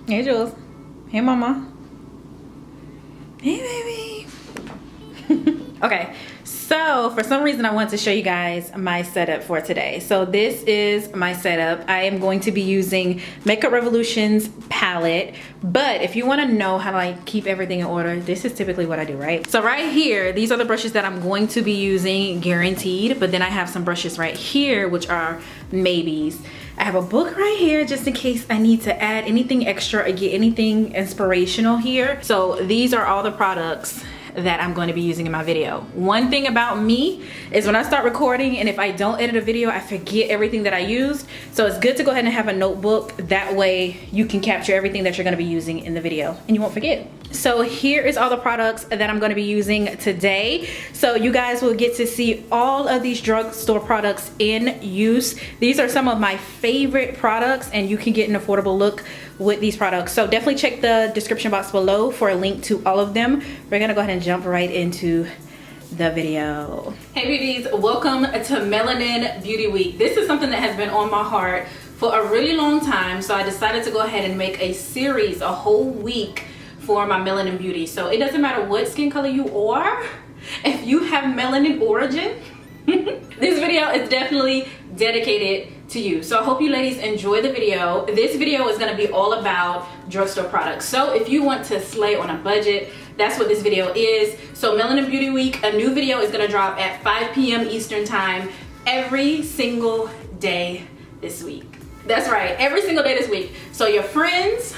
Hey, Jules. Hey, Mama. Hey, baby. Okay, so for some reason I want to show you guys my setup for today. So this is my setup. I am going to be using Makeup Revolution's palette, but if you want to know how to like keep everything in order, this is typically what I do, right? So right here, these are the brushes that I'm going to be using, guaranteed. But then I have some brushes right here, which are maybes. I have a book right here just in case I need to add anything extra or get anything inspirational here. So these are all the products that I'm going to be using in my video. One thing about me is when I start recording and if I don't edit a video, I forget everything that I used. So it's good to go ahead and have a notebook. That way you can capture everything that you're going to be using in the video and you won't forget. So here is all the products that I'm going to be using today. So you guys will get to see all of these drugstore products in use. These are some of my favorite products and you can get an affordable look with these products. So definitely check the description box below for a link to all of them. We're going to go ahead and jump right into the video. Hey beauties, welcome to Melanin Beauty Week. This is something that has been on my heart for a really long time. So I decided to go ahead and make a series, a whole week for my Melanin Beauty. So it doesn't matter what skin color you are, if you have melanin origin, this video is definitely dedicated to you. So I hope you ladies enjoy the video. This video is going to be all about drugstore products. So if you want to slay on a budget, that's what this video is. So Melanin Beauty Week, a new video is going to drop at 5 p.m. Eastern time every single day this week. That's right, every single day this week. So your friends,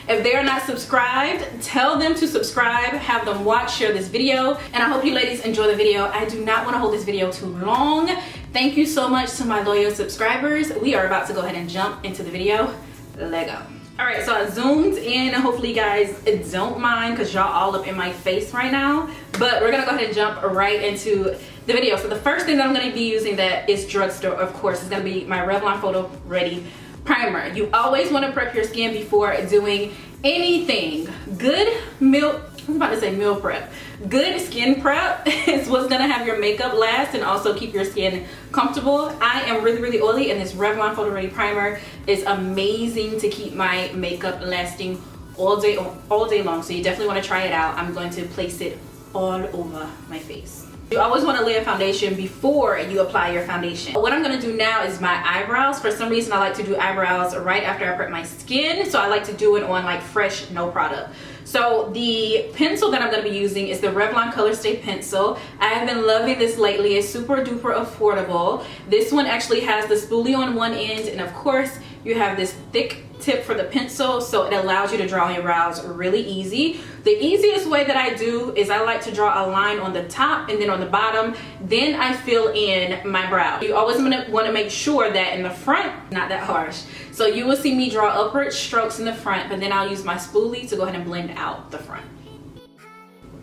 if they are not subscribed, tell them to subscribe, have them watch, share this video, and I hope you ladies enjoy the video. I do not want to hold this video too long. Thank you so much to my loyal subscribers. We are about to go ahead and jump into the video. Let go. All right, so I zoomed in. Hopefully you guys don't mind because y'all all up in my face right now, but we're gonna go ahead and jump right into the video. So the first thing that I'm gonna be using that is drugstore, of course, is gonna be my Revlon Photo Ready primer. You always want to prep your skin before doing anything. Good meal, I was about to say meal prep. Good skin prep is what's gonna have your makeup last and also keep your skin comfortable. I am really oily and this Revlon Photo Ready primer is amazing to keep my makeup lasting all day long. So you definitely want to try it out. I'm going to place it all over my face. You always want to lay a foundation before you apply your foundation. What I'm going to do now is my eyebrows. For some reason I like to do eyebrows right after I prep my skin, so I like to do it on like fresh, no product. So the pencil that I'm going to be using is the Revlon Color Stay pencil. I have been loving this lately. It's super duper affordable. This one actually has the spoolie on one end, and of course you have this thick tip for the pencil, so it allows you to draw your brows really easy. The easiest way that I do is I like to draw a line on the top and then on the bottom, then I fill in my brow. You always want to make sure that in the front, not that harsh. So you will see me draw upward strokes in the front, but then I'll use my spoolie to go ahead and blend out the front.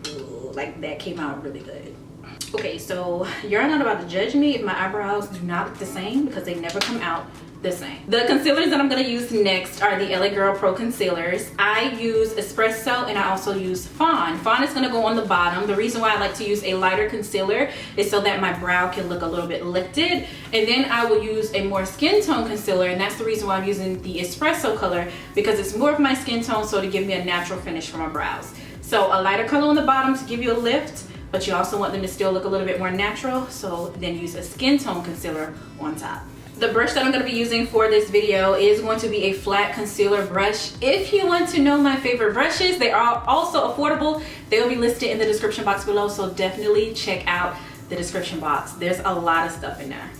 Ooh, like that came out really good. Okay, so you're not about to judge me if my eyebrows do not look the same because they never come out the same. The concealers that I'm going to use next are the LA Girl Pro concealers. I use Espresso and I also use Fawn. Fawn is going to go on the bottom. The reason why I like to use a lighter concealer is so that my brow can look a little bit lifted, and then I will use a more skin tone concealer, and that's the reason why I'm using the Espresso color, because it's more of my skin tone, so to give me a natural finish for my brows. So a lighter color on the bottom to give you a lift, but you also want them to still look a little bit more natural, so then use a skin tone concealer on top. The brush that I'm going to be using for this video is going to be a flat concealer brush. If you want to know my favorite brushes, they are also affordable. They will be listed in the description box below, so definitely check out the description box. There's a lot of stuff in there.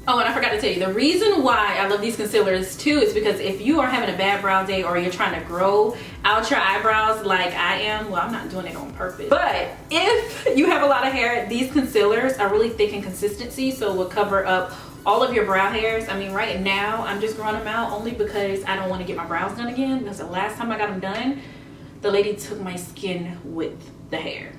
Oh, and I forgot to tell you, the reason why I love these concealers too is because if you are having a bad brow day or you're trying to grow out your eyebrows like I am, well, I'm not doing it on purpose, but if you have a lot of hair, these concealers are really thick in consistency, so it will cover up all of your brow hairs. I mean, right now I'm just growing them out only because I don't want to get my brows done again, because the last time I got them done, the lady took my skin with the hair.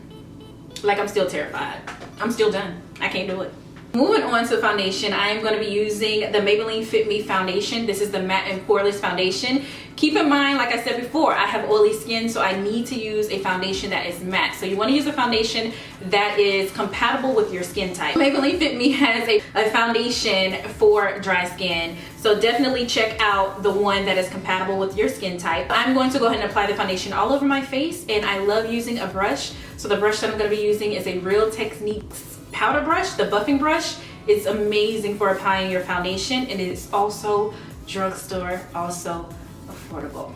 Like, I'm still terrified. I'm still done. I can't do it. Moving on to foundation, I am going to be using the Maybelline Fit Me foundation. This is the matte and poreless foundation. Keep in mind, like I said before, I have oily skin, so I need to use a foundation that is matte. So you want to use a foundation that is compatible with your skin type. Maybelline Fit Me has a foundation for dry skin, so definitely check out the one that is compatible with your skin type. I'm going to go ahead and apply the foundation all over my face, and I love using a brush. So the brush that I'm going to be using is a Real Techniques powder brush, the buffing brush. It's amazing for applying your foundation, and it is also drugstore, also affordable.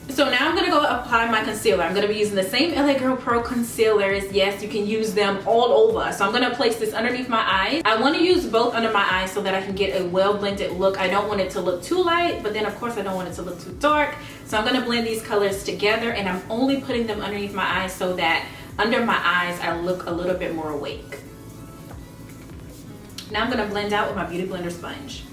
So now I'm gonna go apply my concealer. I'm gonna be using the same LA Girl Pro concealers. Yes, you can use them all over. So I'm gonna place this underneath my eyes. I wanna use both under my eyes so that I can get a well blended look. I don't want it to look too light, but then of course I don't want it to look too dark. So I'm gonna blend these colors together, and I'm only putting them underneath my eyes so that under my eyes I look a little bit more awake. Now I'm gonna blend out with my Beauty Blender sponge.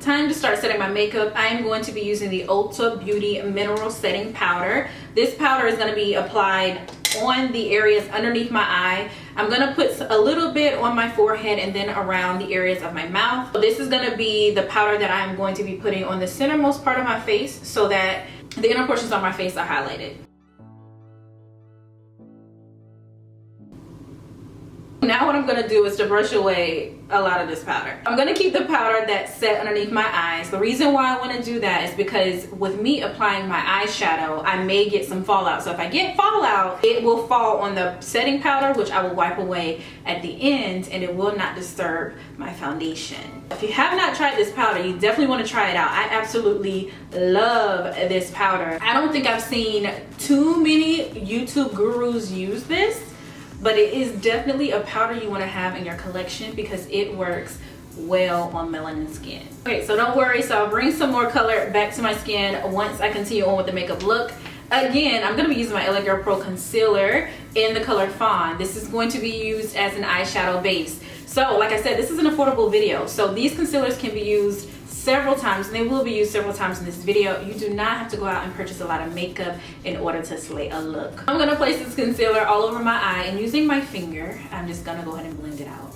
Time to start setting my makeup. I am going to be using the Ulta Beauty Mineral Setting Powder. This powder is going to be applied on the areas underneath my eye. I'm going to put a little bit on my forehead and then around the areas of my mouth. This is going to be the powder that I'm going to be putting on the centermost part of my face so that the inner portions of my face are highlighted. Now what I'm going to do is to brush away a lot of this powder. I'm going to keep the powder that's set underneath my eyes. The reason why I want to do that is because with me applying my eyeshadow, I may get some fallout. So if I get fallout, it will fall on the setting powder, which I will wipe away at the end, and it will not disturb my foundation. If you have not tried this powder, you definitely want to try it out. I absolutely love this powder. I don't think I've seen too many YouTube gurus use this, but it is definitely a powder you want to have in your collection because it works well on melanin skin. Okay, so don't worry. So I'll bring some more color back to my skin once I continue on with the makeup look. Again, I'm going to be using my LA Girl Pro concealer in the color Fawn. This is going to be used as an eyeshadow base. So like I said, this is an affordable video. So these concealers can be used several times, and they will be used several times in this video. You do not have to go out and purchase a lot of makeup in order to slay a look. I'm going to place this concealer all over my eye, and using my finger, I'm just going to go ahead and blend it out.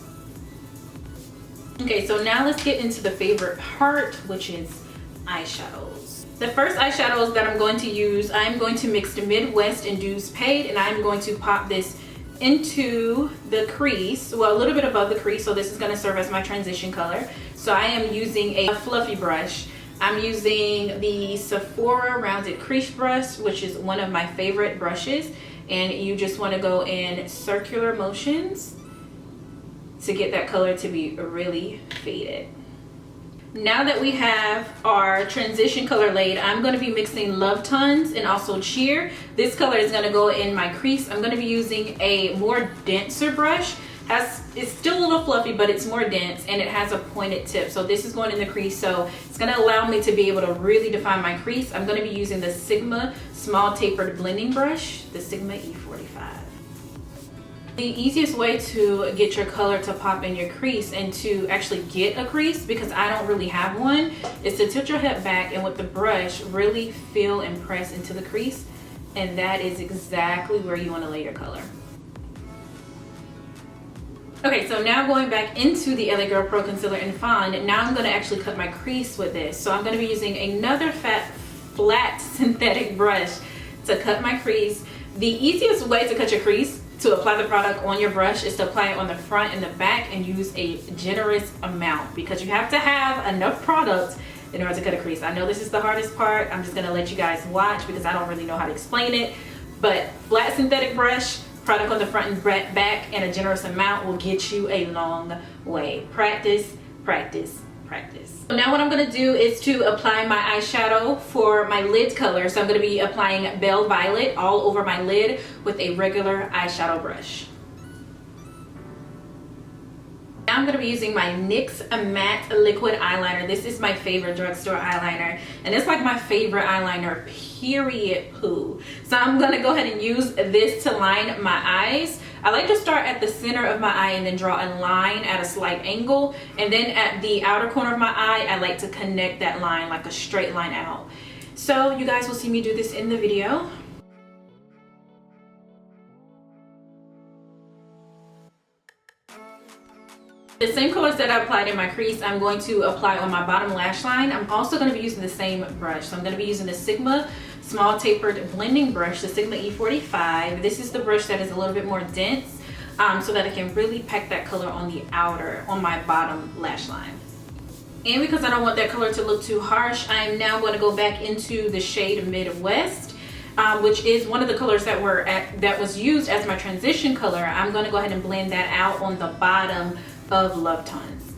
Okay, so now let's get into the favorite part, which is eyeshadows. The first eyeshadows that I'm going to use, I'm going to mix the Midwest Induced Paid, and I'm going to pop this into the crease, well, a little bit above the crease. So this is going to serve as my transition color. So I am using a fluffy brush. I'm using the Sephora Rounded Crease Brush, which is one of my favorite brushes, and you just want to go in circular motions to get that color to be really faded. Now that we have our transition color laid, I'm going to be mixing Love Tons and also Cheer. This color is going to go in my crease. I'm going to be using a more denser brush. It's still a little fluffy, but it's more dense, and it has a pointed tip. So this is going in the crease, so it's going to allow me to be able to really define my crease. I'm going to be using the Sigma Small Tapered Blending Brush, the Sigma E45. The easiest way to get your color to pop in your crease and to actually get a crease, because I don't really have one, is to tilt your head back and with the brush really feel and press into the crease, and that is exactly where you want to lay your color. Okay, so now going back into the LA Girl Pro Concealer in Fawn, now I'm going to actually cut my crease with this. So I'm going to be using another flat synthetic brush to cut my crease. The easiest way to cut your crease, to apply the product on your brush, is to apply it on the front and the back and use a generous amount, because you have to have enough product in order to cut a crease. I know this is the hardest part. I'm just going to let you guys watch because I don't really know how to explain it. But flat synthetic brush, product on the front and back, and a generous amount will get you a long way. Practice, practice, practice. So now what I'm going to do is to apply my eyeshadow for my lid color. So I'm going to be applying Belle Violet all over my lid with a regular eyeshadow brush. Now I'm going to be using my NYX Matte Liquid Eyeliner. This is my favorite drugstore eyeliner, and it's like my favorite eyeliner, period, poo. So I'm going to go ahead and use this to line my eyes. I like to start at the center of my eye and then draw a line at a slight angle, and then at the outer corner of my eye I like to connect that line like a straight line out. So you guys will see me do this in the video. The same colors that I applied in my crease, I'm going to apply on my bottom lash line. I'm also going to be using the same brush. So I'm going to be using the Sigma small tapered blending brush, the Sigma E45. This is the brush that is a little bit more dense, so that I can really pack that color on the outer, on my bottom lash line. And because I don't want that color to look too harsh, I am now going to go back into the shade Midwest, which is one of the colors that was used as my transition color. I'm going to go ahead and blend that out on the bottom of Love Tones.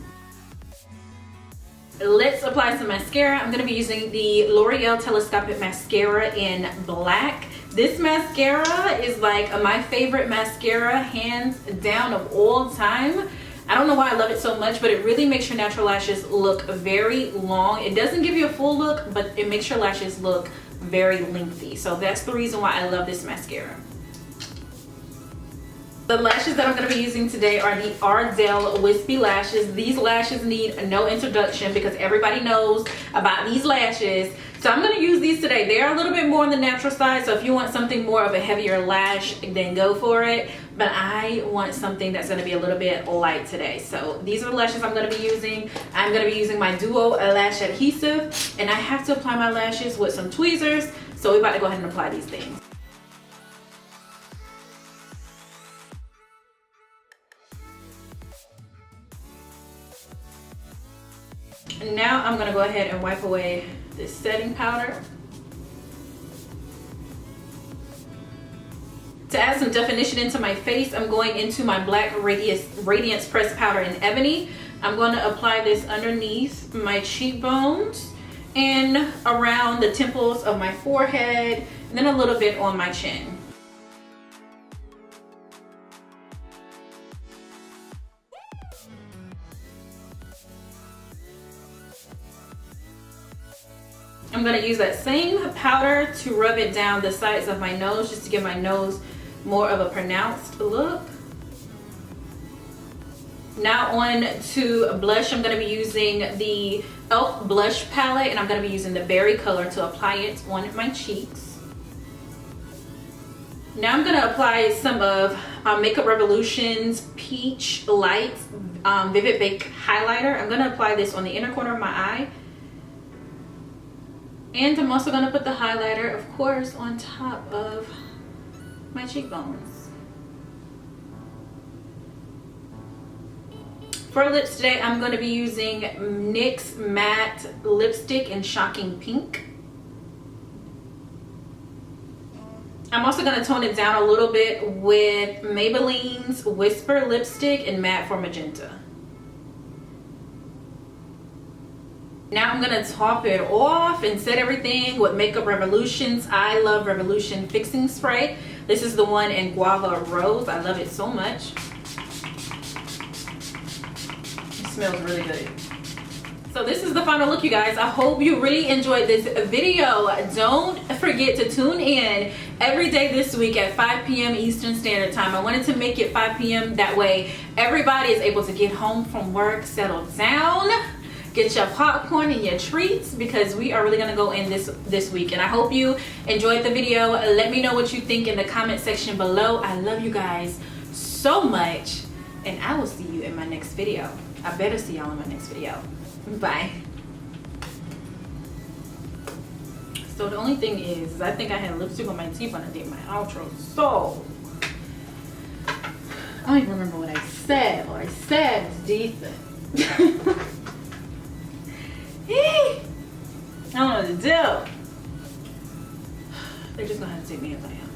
Let's apply some mascara. I'm going to be using the L'Oreal Telescopic Mascara in black. This mascara is like my favorite mascara, hands down, of all time. I don't know why I love it so much, but it really makes your natural lashes look very long. It doesn't give you a full look, but it makes your lashes look very lengthy. So that's the reason why I love this mascara. The lashes that I'm going to be using today are the Ardell Wispy Lashes. These lashes need no introduction because everybody knows about these lashes. So I'm going to use these today. They are a little bit more on the natural side, so if you want something more of a heavier lash, then go for it. But I want something that's going to be a little bit light today. So these are the lashes I'm going to be using. I'm going to be using my Duo Lash Adhesive, and I have to apply my lashes with some tweezers. So we're about to go ahead and apply these things. And now I'm going to go ahead and wipe away this setting powder. To add some definition into my face, I'm going into my Black Radiance Pressed Powder in Ebony. I'm going to apply this underneath my cheekbones and around the temples of my forehead, and then a little bit on my chin. I'm going to use that same powder to rub it down the sides of my nose, just to give my nose more of a pronounced look. Now on to blush. I'm going to be using the e.l.f. blush palette, and I'm going to be using the berry color to apply it on my cheeks. Now I'm going to apply some of Makeup Revolution's Peach Light Vivid Bake Highlighter. I'm going to apply this on the inner corner of my eye. And I'm also going to put the highlighter, of course, on top of my cheekbones. For lips today, I'm going to be using NYX Matte Lipstick in Shocking Pink. I'm also going to tone it down a little bit with Maybelline's Whisper Lipstick in Matte for Magenta. Now I'm going to top it off and set everything with Makeup Revolution's I Love Revolution Fixing Spray. This is the one in Guava Rose. I love it so much. It smells really good. So this is the final look, you guys. I hope you really enjoyed this video. Don't forget to tune in every day this week at 5 p.m. Eastern Standard Time. I wanted to make it 5 p.m. That way everybody is able to get home from work, settle down, get your popcorn and your treats, because we are really going to go in this week. And I hope you enjoyed the video. Let me know what you think in the comment section below. I love you guys so much, and I will see you in my next video. I better see y'all in my next video. Bye. So the only thing is I think I had lipstick on my teeth when I did my outro, so I don't even remember what I said. What I said was decent. I don't know what to do. They're just gonna have to take me as I am.